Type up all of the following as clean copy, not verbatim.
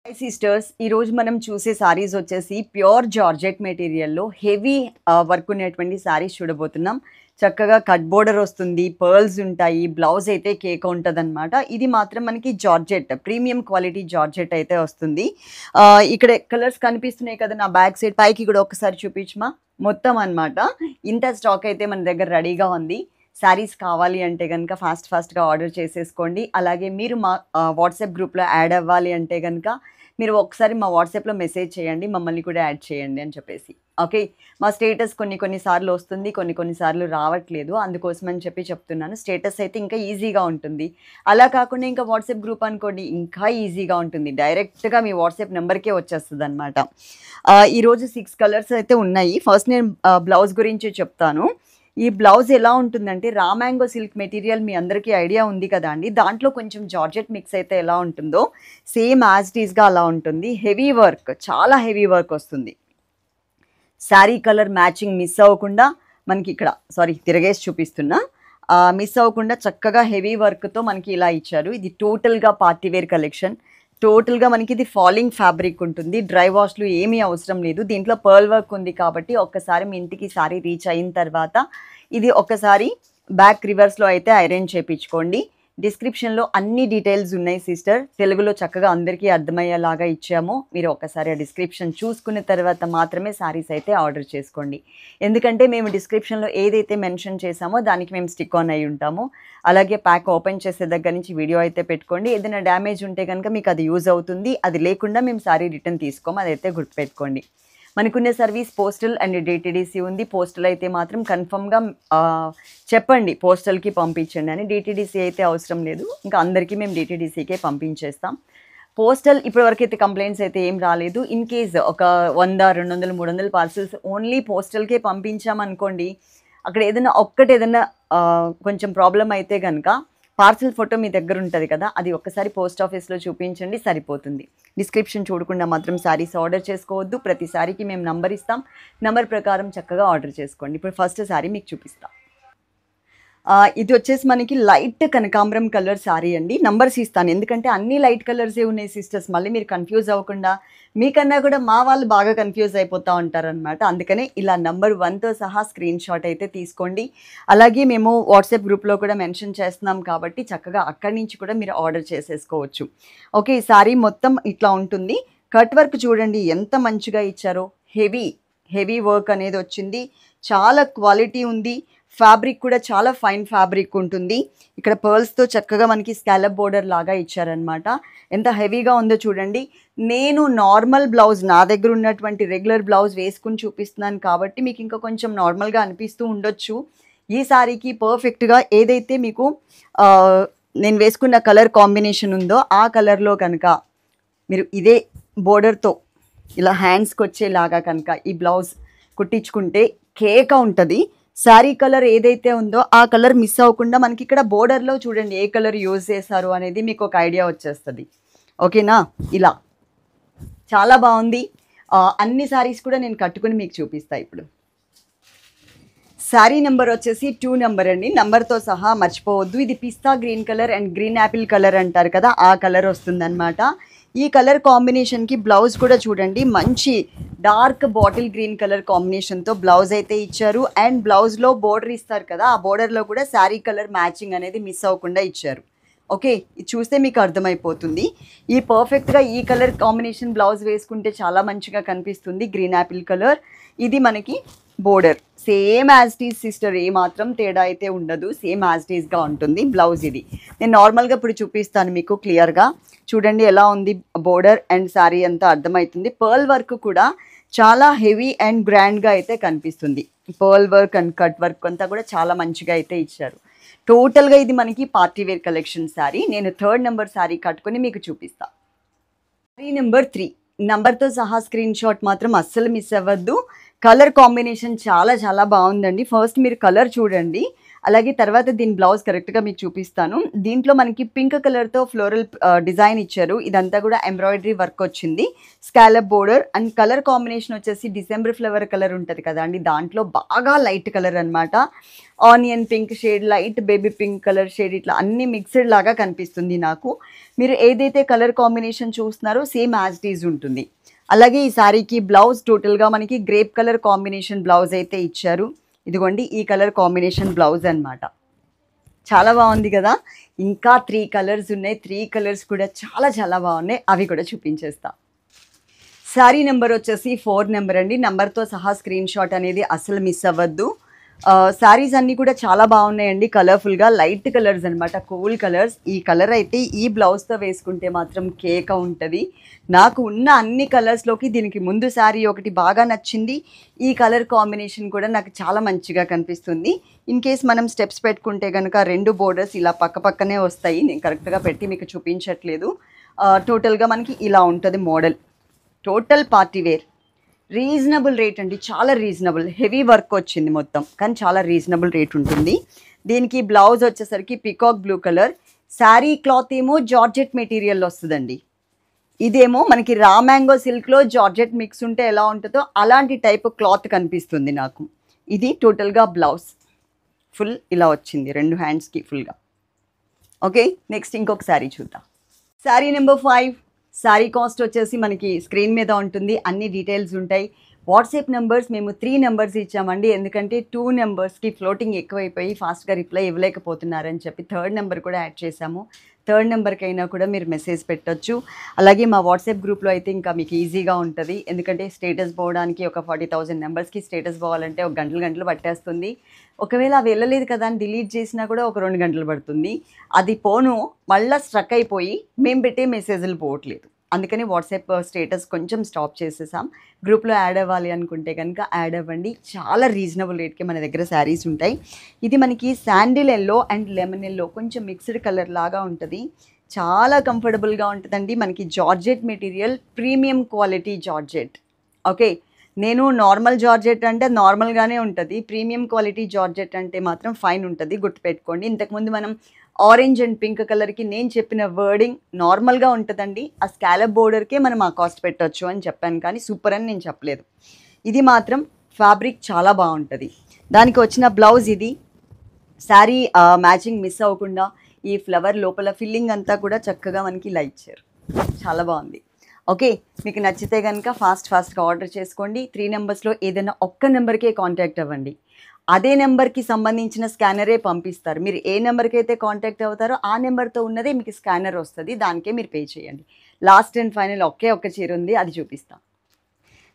Hi sisters, ఈరోజు మనం చూసే సారీస్ వచ్చేసి ప్యూర్ జార్జెట్ మెటీరియల్లో హెవీ వర్క్ ఉన్నటువంటి సారీస్ చూడబోతున్నాం. చక్కగా కట్ బోర్డర్ వస్తుంది, పర్ల్స్ ఉంటాయి, బ్లౌజ్ అయితే కేక్ ఉంటుంది అనమాట. ఇది మాత్రం మనకి జార్జెట్ ప్రీమియం క్వాలిటీ జార్జెట్ అయితే వస్తుంది. ఇక్కడ కలర్స్ కనిపిస్తున్నాయి కదా నా బ్యాక్ సైడ్, పైకి కూడా ఒకసారి చూపించమా. మొత్తం అనమాట ఇంత స్టాక్ అయితే మన దగ్గర రెడీగా ఉంది. శారీస్ కావాలి అంటే కనుక ఫాస్ట్గా ఆర్డర్ చేసేసుకోండి. అలాగే మీరు మా వాట్సాప్ గ్రూప్లో యాడ్ అవ్వాలి అంటే కనుక మీరు ఒకసారి మా వాట్సాప్లో మెసేజ్ చేయండి, మమ్మల్ని కూడా యాడ్ చేయండి అని చెప్పేసి. ఓకే, మా స్టేటస్ కొన్నిసార్లు వస్తుంది, కొన్నిసార్లు రావట్లేదు, అందుకోసం అని చెప్తున్నాను. స్టేటస్ అయితే ఇంకా ఈజీగా ఉంటుంది. అలా కాకుండా ఇంకా వాట్సాప్ గ్రూప్ అనుకోండి, ఇంకా ఈజీగా ఉంటుంది. డైరెక్ట్గా మీ వాట్సాప్ నెంబర్కే వచ్చేస్తుంది అనమాట. ఈరోజు 6 కలర్స్ అయితే ఉన్నాయి. ఫస్ట్ నేను బ్లౌజ్ గురించి చెప్తాను. ఈ బ్లౌజ్ ఎలా ఉంటుందంటే, రా మ్యాంగో సిల్క్ మెటీరియల్ మీ అందరికీ ఐడియా ఉంది కదా అండి. దాంట్లో కొంచెం జార్జెట్ మిక్స్ అయితే ఎలా ఉంటుందో సేమ్ యాజ్ ఇట్ ఈస్గా అలా ఉంటుంది. హెవీ వర్క్, చాలా హెవీ వర్క్ వస్తుంది. శారీ కలర్ మ్యాచింగ్ మిస్ అవ్వకుండా మనకి ఇక్కడ తిరగేసి చూపిస్తున్నా, మిస్ అవ్వకుండా చక్కగా హెవీ వర్క్తో మనకి ఇలా ఇచ్చారు. ఇది టోటల్గా పార్టీవేర్ కలెక్షన్. టోటల్గా మనకి ఇది ఫాలింగ్ ఫ్యాబ్రిక్ ఉంటుంది. డ్రై వాష్లు ఏమీ అవసరం లేదు. దీంట్లో పర్ల్ వర్క్ ఉంది కాబట్టి ఒక్కసారి మీ ఇంటికి సారీ రీచ్ అయిన తర్వాత ఇది ఒక్కసారి బ్యాక్ రివర్స్లో అయితే ఐరన్ చేయించుకోండి. డిస్క్రిప్షన్లో అన్ని డీటెయిల్స్ ఉన్నాయి సిస్టర్, తెలుగులో చక్కగా అందరికీ అర్థమయ్యేలాగా ఇచ్చాము. మీరు ఒకసారి ఆ డిస్క్రిప్షన్ చూసుకున్న తర్వాత మాత్రమే సారీస్ అయితే ఆర్డర్ చేసుకోండి. ఎందుకంటే మేము డిస్క్రిప్షన్లో ఏదైతే మెన్షన్ చేసామో దానికి మేము స్టిక్ ఆన్ అయి ఉంటాము. అలాగే ప్యాక్ ఓపెన్ చేసే దగ్గర నుంచి వీడియో అయితే పెట్టుకోండి. ఏదైనా డ్యామేజ్ ఉంటే కనుక మీకు అది యూజ్ అవుతుంది. అది లేకుండా మేము సారీ రిటర్న్ తీసుకోము, అదైతే గుర్తుపెట్టుకోండి. మనకున్న సర్వీస్ పోస్టల్ అండ్ డిటిడిసి ఉంది. పోస్టల్ అయితే మాత్రం కన్ఫర్మ్గా చెప్పండి, పోస్టల్కి పంపించండి అని. డిటిడిసి అయితే అవసరం లేదు, ఇంకా అందరికీ మేము డిటిడిసికే పంపించేస్తాం. పోస్టల్ ఇప్పటివరకు అయితే కంప్లైంట్స్ అయితే ఏం రాలేదు. ఇన్ కేస్ ఒక 100, 200, 300 పార్సల్స్ ఓన్లీ పోస్టల్కే పంపించామనుకోండి, అక్కడ ఏదైనా కొంచెం ప్రాబ్లం అయితే కనుక పార్సల్ ఫోటో మీ దగ్గర ఉంటుంది కదా, అది ఒక్కసారి పోస్ట్ ఆఫీస్లో చూపించండి, సరిపోతుంది. డిస్క్రిప్షన్ చూడకుండా మాత్రం శారీస్ ఆర్డర్ చేసుకోవద్దు. ప్రతి శారీకి మేము నంబర్ ఇస్తాం, నంబర్ ప్రకారం చక్కగా ఆర్డర్ చేసుకోండి. ఇప్పుడు ఫస్ట్ శారీ మీకు చూపిస్తాం. ఇది వచ్చేసి మనకి లైట్ కనకాంబరం కలర్ శారీ అండి. నంబర్స్ ఇస్తాను ఎందుకంటే అన్ని లైట్ కలర్సే ఉన్నాయి సిస్టర్స్, మళ్ళీ మీరు కన్ఫ్యూజ్ అవ్వకుండా. మీకన్నా కూడా మా వాళ్ళు బాగా కన్ఫ్యూజ్ అయిపోతూ ఉంటారనమాట. అందుకనే ఇలా నంబర్ 1తో సహా స్క్రీన్ షాట్ అయితే తీసుకోండి. అలాగే మేము వాట్సాప్ గ్రూప్లో కూడా మెన్షన్ చేస్తున్నాం కాబట్టి చక్కగా అక్కడి నుంచి కూడా మీరు ఆర్డర్ చేసేసుకోవచ్చు. ఓకే, ఈ శారీ మొత్తం ఇట్లా ఉంటుంది. కట్ వర్క్ చూడండి ఎంత మంచిగా ఇచ్చారో. హెవీ వర్క్ అనేది వచ్చింది, చాలా క్వాలిటీ ఉంది. ఫ్యాబ్రిక్ కూడా చాలా ఫైన్ ఫ్యాబ్రిక్ ఉంటుంది. ఇక్కడ పర్ల్స్తో చక్కగా మనకి స్కాలప్ బోర్డర్ లాగా ఇచ్చారనమాట. ఎంత హెవీగా ఉందో చూడండి. నేను నార్మల్ బ్లౌజ్, నా దగ్గర ఉన్నటువంటి రెగ్యులర్ బ్లౌజ్ వేసుకుని చూపిస్తున్నాను కాబట్టి మీకు ఇంకా కొంచెం నార్మల్గా అనిపిస్తూ ఉండొచ్చు. ఈ శారీకి పర్ఫెక్ట్గా ఏదైతే మీకు నేను వేసుకున్న కలర్ కాంబినేషన్ ఉందో ఆ కలర్లో కనుక మీరు ఇదే బోర్డర్తో ఇలా హ్యాండ్స్కి వచ్చేలాగా కనుక ఈ బ్లౌజ్ కుట్టించుకుంటే కేక ఉంటుంది. శారీ కలర్ ఏదైతే ఉందో ఆ కలర్ మిస్ అవ్వకుండా మనకి ఇక్కడ బోర్డర్లో చూడండి ఏ కలర్ యూజ్ చేశారు అనేది మీకు ఒక ఐడియా వచ్చేస్తుంది. ఓకేనా, ఇలా చాలా బాగుంది. అన్ని శారీస్ కూడా నేను కట్టుకుని మీకు చూపిస్తాను ఇప్పుడు. శారీ నెంబర్ వచ్చేసి 2 నెంబర్ అండి, నెంబర్తో సహా మర్చిపోవద్దు. ఇది పిస్తా green colour and green apple colour అంటారు కదా, ఆ కలర్ వస్తుందన్నమాట. ఈ కలర్ కాంబినేషన్కి బ్లౌజ్ కూడా చూడండి, మంచి డార్క్ బాటిల్ గ్రీన్ కలర్ కాంబినేషన్తో బ్లౌజ్ అయితే ఇచ్చారు. అండ్ బ్లౌజ్లో బోర్డర్ ఇస్తారు కదా, ఆ బోర్డర్లో కూడా శారీ కలర్ మ్యాచింగ్ అనేది మిస్ అవ్వకుండా ఇచ్చారు. ఓకే, ఇది చూస్తే మీకు అర్థమైపోతుంది. ఈ పర్ఫెక్ట్గా ఈ కలర్ కాంబినేషన్ బ్లౌజ్ వేసుకుంటే చాలా మంచిగా కనిపిస్తుంది. గ్రీన్ యాపిల్ కలర్, ఇది మనకి border same as it is sister, ఏమాత్రం తేడా అయితే ఉండదు, సేమ్ యాజ్ ఇట్ ఈజ్గా ఉంటుంది బ్లౌజ్. ఇది నేను నార్మల్గా ఇప్పుడు చూపిస్తాను మీకు క్లియర్గా. చూడండి ఎలా ఉంది బోర్డర్ అండ్ శారీ అంతా అర్థమవుతుంది. పర్ల్ వర్క్ కూడా చాలా హెవీ అండ్ గ్రాండ్గా అయితే కనిపిస్తుంది. Pearl work and cut work అంతా కూడా చాలా మంచిగా అయితే ఇచ్చారు. టోటల్గా ఇది మనకి పార్టీవేర్ కలెక్షన్ శారీ. నేను 3rd నెంబర్ శారీ కట్టుకొని మీకు చూపిస్తాను. శారీ నెంబర్ 3 నంబర్తో సహా స్క్రీన్ షాట్ మాత్రం అస్సలు మిస్ అవ్వద్దు. కలర్ కాంబినేషన్ చాలా బాగుందండి. ఫస్ట్ మీరు కలర్ చూడండి, అలాగే తర్వాత దీని బ్లౌజ్ కరెక్ట్గా మీకు చూపిస్తాను. దీంట్లో మనకి పింక్ కలర్తో ఫ్లోరల్ డిజైన్ ఇచ్చారు. ఇదంతా కూడా ఎంబ్రాయిడరీ వర్క్ వచ్చింది, scallop border. And colour combination వచ్చేసి డిసెంబర్ ఫ్లవర్ కలర్ ఉంటుంది కదా అండి, దాంట్లో బాగా లైట్ కలర్ అనమాట. Onion pink shade, light baby pink colour shade, ఇట్లా అన్ని మిక్స్డ్ లాగా కనిపిస్తుంది నాకు. మీరు ఏదైతే కలర్ కాంబినేషన్ చూస్తున్నారో సేమ్ యాజ్ ఇట్ ఈజ్ ఉంటుంది. అలాగే ఈ శారీకి బ్లౌజ్ టోటల్గా మనకి గ్రేప్ కలర్ కాంబినేషన్ బ్లౌజ్ అయితే ఇచ్చారు. ఇదిగోండి ఈ కలర్ కాంబినేషన్ బ్లౌజ్ అనమాట. చాలా బాగుంది కదా. ఇంకా 3 కలర్స్ ఉన్నాయి. 3 కలర్స్ కూడా చాలా చాలా బాగున్నాయి. అవి కూడా చూపించేస్తా. శారీ నెంబర్ వచ్చేసి 4 నెంబర్ అండి. నెంబర్తో సహా స్క్రీన్ షాట్ అనేది అసలు మిస్ అవ్వద్దు. శారీస్ అన్నీ కూడా చాలా బాగున్నాయండి. కలర్ఫుల్గా లైట్ కలర్స్ అనమాట, కూల్ కలర్స్. ఈ కలర్ అయితే ఈ బ్లౌజ్తో వేసుకుంటే మాత్రం కేక ఉంటుంది. నాకు ఉన్న అన్ని కలర్స్లోకి దీనికి ముందు శారీ ఒకటి బాగా నచ్చింది. ఈ కలర్ కాంబినేషన్ కూడా నాకు చాలా మంచిగా కనిపిస్తుంది. ఇన్ కేస్ మనం స్టెప్స్ పెట్టుకుంటే కనుక 2 బోర్డర్స్ ఇలా పక్క పక్కనే వస్తాయి. నేను కరెక్ట్గా పెట్టి మీకు చూపించట్లేదు. టోటల్గా మనకి ఇలా ఉంటుంది model. Total party wear, reasonable rate అండి, చాలా రీజనబుల్. హెవీ వర్క్ వచ్చింది మొత్తం, కానీ చాలా రీజనబుల్ రేట్ ఉంటుంది. దీనికి బ్లౌజ్ వచ్చేసరికి peacock blue colour. Sari cloth ఏమో జార్జెట్ మెటీరియల్ వస్తుందండి. ఇదేమో మనకి రా మ్యాంగో సిల్క్లో జార్జెట్ మిక్స్ ఉంటే ఎలా ఉంటుందో అలాంటి టైప్ క్లాత్ కనిపిస్తుంది నాకు. ఇది టోటల్గా బ్లౌజ్ ఫుల్ ఇలా వచ్చింది 2 హ్యాండ్స్కి ఫుల్గా. ఓకే, నెక్స్ట్ ఇంకొక శారీ చూద్దాం. శారీ నెంబర్ 5. శారీ కాస్ట్ వచ్చేసి మనకి స్క్రీన్ మీద ఉంటుంది, అన్ని డీటెయిల్స్ ఉంటాయి. వాట్సాప్ నెంబర్స్ మేము 3 నెంబర్స్ ఇచ్చామండి, ఎందుకంటే 2 నెంబర్స్కి ఫ్లోటింగ్ ఎక్కువైపోయి ఫాస్ట్గా రిప్లై ఇవ్వలేకపోతున్నారని చెప్పి 3rd నెంబర్ కూడా యాడ్ చేశాము. 3rd నెంబర్కి అయినా కూడా మీరు మెసేజ్ పెట్టొచ్చు. అలాగే మా వాట్సాప్ గ్రూప్లో అయితే ఇంకా మీకు ఈజీగా ఉంటుంది, ఎందుకంటే స్టేటస్ పోవడానికి ఒక 40,000 నెంబర్స్కి స్టేటస్ పోవాలంటే ఒక గంటలు పట్టేస్తుంది. ఒకవేళ అవి వెళ్ళలేదు కదా అని డిలీట్ చేసినా కూడా ఒక 2 గంటలు పడుతుంది. అది పోను మళ్ళీ స్ట్రక్ అయిపోయి మేము పెట్టే మెసేజ్లు పోవట్లేదు. అందుకని వాట్సాప్ స్టేటస్ కొంచెం స్టాప్ చేసేసాం. గ్రూప్లో యాడ్ అవ్వాలి అనుకుంటే కనుక యాడ్ అవ్వండి. చాలా రీజనబుల్ రేట్కి మన దగ్గర శారీస్ ఉంటాయి. ఇది మనకి sandal yellow and lemon yellow కొంచెం మిక్స్డ్ కలర్ లాగా ఉంటుంది. చాలా కంఫర్టబుల్గా ఉంటుందండి. మనకి georgette material, premium quality georgette. Okay, నేను నార్మల్ జార్జెట్ అంటే నార్మల్గానే ఉంటుంది, ప్రీమియం క్వాలిటీ జార్జెట్ అంటే మాత్రం ఫైన్ ఉంటుంది, గుర్తుపెట్టుకోండి. ఇంతకుముందు మనం ఆరెంజ్ అండ్ పింక్ కలర్కి నేను చెప్పిన వర్డింగ్ నార్మల్గా ఉంటుందండి. ఆ స్కాలప్ బోర్డర్కే మనం ఆ కాస్ట్ పెట్టవచ్చు అని చెప్పాను, కానీ సూపర్ అని నేను చెప్పలేదు. ఇది మాత్రం ఫ్యాబ్రిక్ చాలా బాగుంటుంది. దానికి వచ్చిన బ్లౌజ్ ఇది. శారీ మ్యాచింగ్ మిస్ అవ్వకుండా ఈ ఫ్లవర్ లోపల ఫిల్లింగ్ అంతా కూడా చక్కగా మనకి ఇలా ఇచ్చారు. చాలా బాగుంది. ఓకే, మీకు నచ్చితే కనుక ఫాస్ట్గా ఆర్డర్ చేసుకోండి. 3 నెంబర్స్లో ఏదైనా ఒక్క నెంబర్కే కాంటాక్ట్ అవ్వండి. అదే నెంబర్కి సంబంధించిన స్కానరే పంపిస్తారు. మీరు ఏ నెంబర్కి అయితే కాంటాక్ట్ అవుతారో ఆ నెంబర్తో ఉన్నదే మీకు స్కానర్ వస్తుంది, దానికే మీరు పే చేయండి. లాస్ట్ అండ్ ఫైనల్ ఒక్క చీర ఉంది, అది చూపిస్తాను.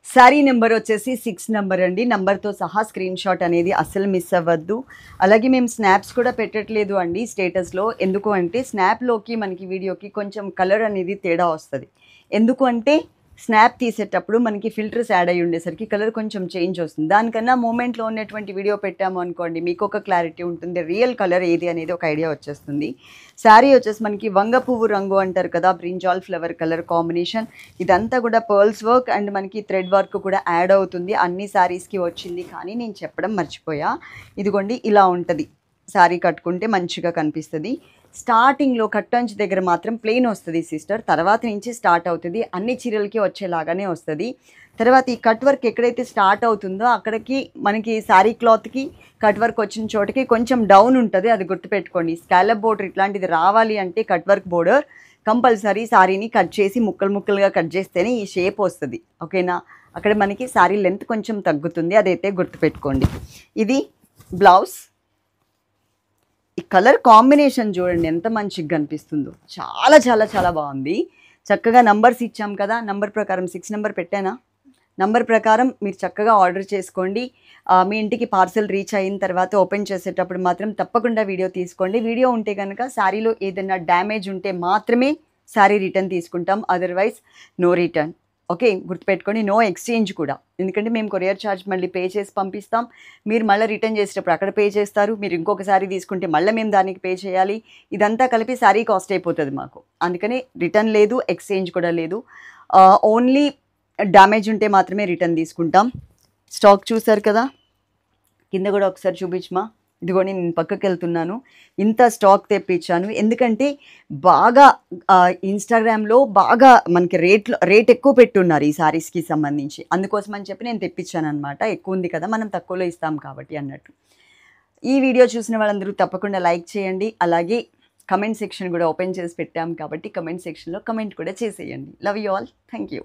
శారీ నెంబర్ వచ్చేసి 6 నెంబర్ అండి. నెంబర్తో సహా స్క్రీన్ షాట్ అనేది అస్సలు మిస్ అవ్వద్దు. అలాగే మేము స్నాప్స్ కూడా పెట్టట్లేదు అండి స్టేటస్లో. ఎందుకు అంటే స్నాప్లోకి మనకి వీడియోకి కొంచెం కలర్ అనేది తేడా వస్తుంది. ఎందుకు అంటే స్నాప్ తీసేటప్పుడు మనకి ఫిల్టర్స్ యాడ్ అయ్యి ఉండేసరికి కలర్ కొంచెం చేంజ్ వస్తుంది. దానికన్నా మూమెంట్లో ఉన్నటువంటి వీడియో పెట్టాము అనుకోండి, మీకు ఒక క్లారిటీ ఉంటుంది, రియల్ కలర్ ఏది అనేది ఒక ఐడియా వచ్చేస్తుంది. శారీ వచ్చేసి మనకి వంగ పువ్వు రంగు అంటారు కదా, బ్రింజాల్ ఫ్లవర్ కలర్ కాంబినేషన్. ఇదంతా కూడా పర్ల్స్ వర్క్ అండ్ మనకి థ్రెడ్ వర్క్ కూడా యాడ్ అవుతుంది. అన్ని శారీస్కి వచ్చింది, కానీ నేను చెప్పడం మర్చిపోయా. ఇదిగోండి ఇలా ఉంటుంది. శారీ కట్టుకుంటే మంచిగా కనిపిస్తుంది. స్టార్టింగ్లో కట్టంచి దగ్గర మాత్రం ప్లెయిన్ వస్తుంది సిస్టర్, తర్వాత నుంచి స్టార్ట్ అవుతుంది. అన్ని చీరలకి వచ్చేలాగానే వస్తుంది. తర్వాత ఈ కట్ వర్క్ ఎక్కడైతే స్టార్ట్ అవుతుందో అక్కడికి మనకి శారీ క్లాత్కి కట్ వర్క్ వచ్చిన చోటకి కొంచెం డౌన్ ఉంటుంది, అది గుర్తుపెట్టుకోండి. స్కాలప్ బోర్డర్ ఇట్లాంటిది రావాలి అంటే కట్ వర్క్ బోర్డర్ కంపల్సరీ శారీని కట్ చేసి ముక్కలుగా కట్ చేస్తేనే ఈ షేప్ వస్తుంది. ఓకేనా, అక్కడ మనకి శారీ లెంత్ కొంచెం తగ్గుతుంది, అదైతే గుర్తుపెట్టుకోండి. ఇది బ్లౌజ్. ఈ కలర్ కాంబినేషన్ చూడండి ఎంత మంచిగా కనిపిస్తుందో, చాలా చాలా చాలా బాగుంది. చక్కగా నంబర్స్ ఇచ్చాం కదా, నంబర్ ప్రకారం 6 నెంబర్ పెట్టానా, నంబర్ ప్రకారం మీరు చక్కగా ఆర్డర్ చేసుకోండి. మీ ఇంటికి పార్సల్ రీచ్ అయిన తర్వాత ఓపెన్ చేసేటప్పుడు మాత్రం తప్పకుండా వీడియో తీసుకోండి. వీడియో ఉంటే కనుక శారీలో ఏదైనా డ్యామేజ్ ఉంటే మాత్రమే శారీ రిటర్న్ తీసుకుంటాం, అదర్వైజ్ నో రిటర్న్. ఓకే, గుర్తుపెట్టుకోండి, నో ఎక్స్చేంజ్ కూడా. ఎందుకంటే మేము కొరియర్ ఛార్జ్ మళ్ళీ పే చేసి పంపిస్తాం, మీరు మళ్ళీ రిటర్న్ చేసేటప్పుడు అక్కడ పే చేస్తారు, మీరు ఇంకొక శారీ తీసుకుంటే మళ్ళీ మేము దానికి పే చేయాలి. ఇదంతా కలిపి శారీ కాస్ట్ అయిపోతుంది మాకు. అందుకని రిటర్న్ లేదు, ఎక్స్చేంజ్ కూడా లేదు. ఓన్లీ డ్యామేజ్ ఉంటే మాత్రమే రిటర్న్ తీసుకుంటాం. స్టాక్ చూసారు కదా, కింద కూడా ఒకసారి చూపించమా. ఇదిగోండి నేను పక్కకి వెళ్తున్నాను. ఇంత స్టాక్ తెప్పించాను. ఎందుకంటే బాగా ఇన్‌స్టాగ్రామ్‌లో బాగా మనకి రేట్ ఎక్కువ పెట్టున్నారు ఈ శారీస్‌కి సంబంధించి. అందుకోసం అని చెప్పి నేను తెప్పించాననమాట. ఎక్కువ ఉంది కదా! మనం తక్కువలో ఇస్తాం కాబట్టి అన్నట్టు. ఈ వీడియో చూసిన వాళ్ళందరూ తప్పకుండా లైక్ చేయండి. అలాగే కమెంట్ సెక్షన్ కూడా ఓపెన్ చేసి పెట్టాం కాబట్టి కమెంట్ సెక్షన్‌లో కమెంట్ కూడా చేసేయండి. Love you all. Thank you.